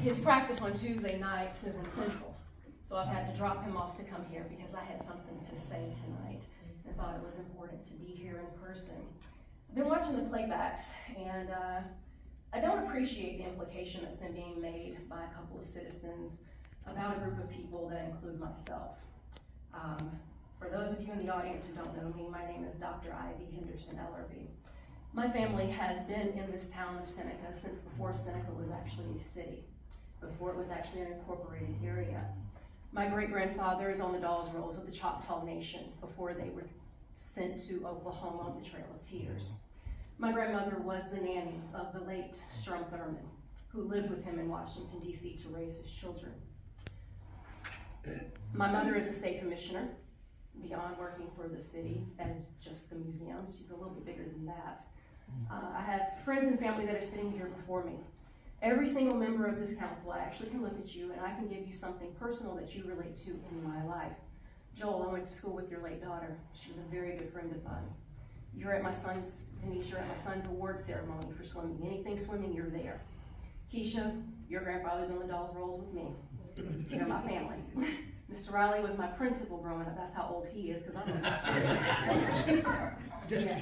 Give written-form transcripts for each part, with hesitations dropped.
his practice on Tuesday nights is in Central. So I've had to drop him off to come here because I had something to say tonight and thought it was important to be here in person. I've been watching the playbacks, and I don't appreciate the implication that's been being made by a couple of citizens about a group of people that include myself. For those of you in the audience who don't know me, my name is Dr. Ivy Henderson Ellerby. My family has been in this town of Seneca since before Seneca was actually a city, before it was actually an incorporated area. My great-grandfather is on the Dawes Rolls of the Choctaw Nation before they were sent to Oklahoma on the Trail of Tears. My grandmother was the nanny of the late Strom Thurmond, who lived with him in Washington, D.C. to raise his children. My mother is a state commissioner, beyond working for the city as just the museums. She's a little bit bigger than that. I have friends and family that are sitting here before me. Every single member of this council, I actually can look at you and I can give you something personal that you relate to in my life. Joel, I went to school with your late daughter. She was a very good friend of mine. Denise, you're at my son's award ceremony for swimming. Anything swimming, you're there. Keisha, your grandfather's on the Dawes Rolls with me. You're my family. Mr. Riley was my principal growing up. That's how old he is, because I'm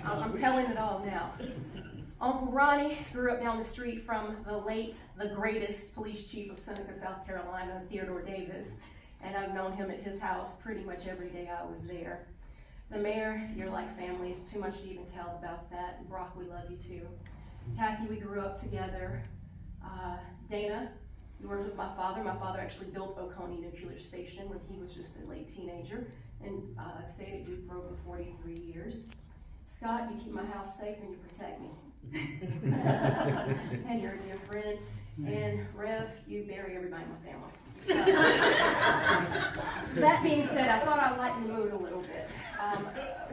I'm telling it all now. Uncle Ronnie grew up down the street from the greatest police chief of Seneca, South Carolina, Theodore Davis, and I've known him at his house pretty much every day I was there. The mayor, you're like family. It's too much to even tell about that. Brock, we love you too. Kathy, we grew up together. Dana, you worked with my father. My father actually built Oconee Nuclear Station when he was just a late teenager and stayed at Duke for over 43 years. Scott, you keep my house safe and you protect me. And you're a dear friend. And Rev, you bury everybody in my family. So, that being said, I thought I'd lighten the mood a little bit.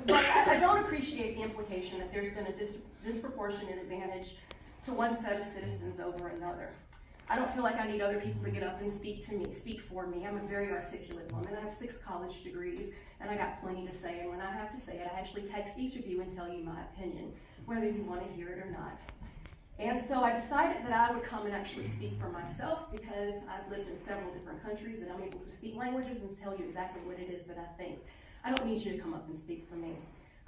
But I don't appreciate the implication that there's been a disproportionate advantage to one set of citizens over another. I don't feel like I need other people to get up and speak for me. I'm a very articulate woman. I have 6 college degrees, and I got plenty to say. And when I have to say it, I actually text each of you and tell you my opinion, whether you want to hear it or not. And so I decided that I would come and actually speak for myself because I've lived in several different countries and I'm able to speak languages and tell you exactly what it is that I think. I don't need you to come up and speak for me.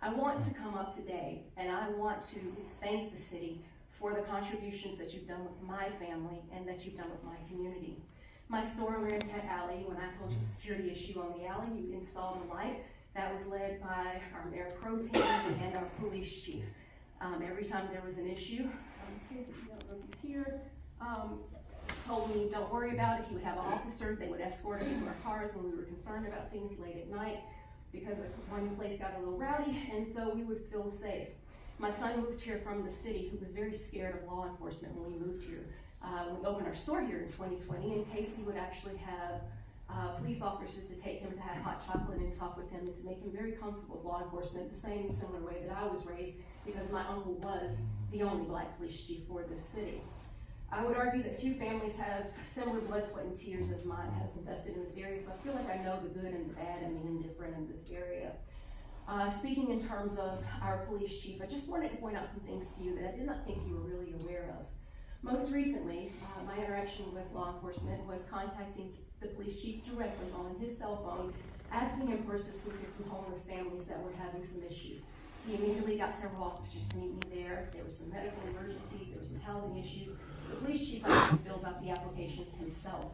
I want to come up today and I want to thank the city for the contributions that you've done with my family and that you've done with my community. My store in Ramcat Alley, when I told you the security issue on the alley, you installed a light. That was led by our mayor pro tem and our police chief. Every time there was an issue, told me don't worry about it. He would have an officer. They would escort us to our cars when we were concerned about things late at night because one place got a little rowdy, and so we would feel safe. My son moved here from the city, who was very scared of law enforcement when we moved here. We opened our store here in 2020 in case he would actually have police officers to take him to have hot chocolate and talk with him and to make him very comfortable with law enforcement, the same similar way that I was raised because my uncle was the only black police chief for this city. I would argue that few families have similar blood, sweat, and tears as mine has invested in this area, so I feel like I know the good and the bad and the indifferent in this area. Speaking in terms of our police chief, I just wanted to point out some things to you that I did not think you were really aware of. Most recently, my interaction with law enforcement was contacting the police chief directly on his cell phone, asking him for assistance with some homeless families that were having some issues. He immediately got several officers to meet me there. There were some medical emergencies, there were some housing issues. The police chief actually fills out the applications himself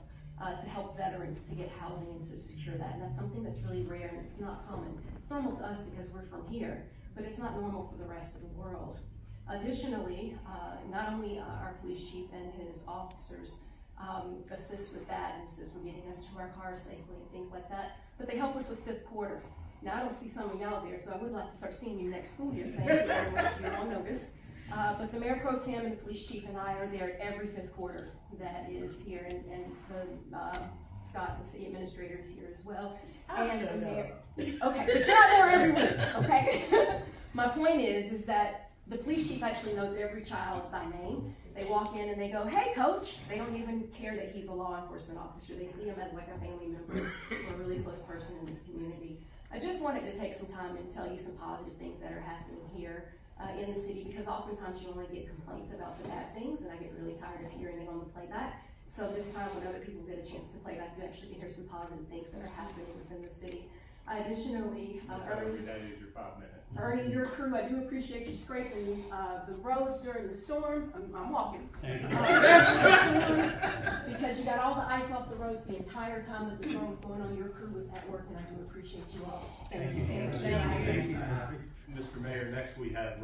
to help veterans to get housing and to secure that. And that's something that's really rare and it's not common. It's normal to us because we're from here, but it's not normal for the rest of the world. Additionally, not only our police chief and his officers assist with that and assist with getting us to our cars safely and things like that, but they help us with fifth quarter. Now, I don't see some of y'all there, so I would like to start seeing you next school year. Thank you very much. You're on notice. But the mayor pro tem and the police chief and I are there every fifth quarter that is here, and the Scott, the city administrator, is here as well. And the mayor. Okay, but you're not there every week, okay? My point is that the police chief actually knows every child by name. They walk in and they go, "Hey, coach." They don't even care that he's a law enforcement officer. They see him as like a family member or a really close person in this community. I just wanted to take some time and tell you some positive things that are happening here in the city, because oftentimes you only get complaints about the bad things, and I get really tired of hearing it on the playback. So this time when other people get a chance to play back, you actually can hear some positive things that are happening within the city. Additionally, Every day is your 5 minutes. Ernie, your crew, I do appreciate you scraping the roads during the storm. I'm walking. Because you got all the ice off the road the entire time that the storm was going on. Your crew was at work, and I do appreciate you all. Thank you. Mr. Mayor, next we have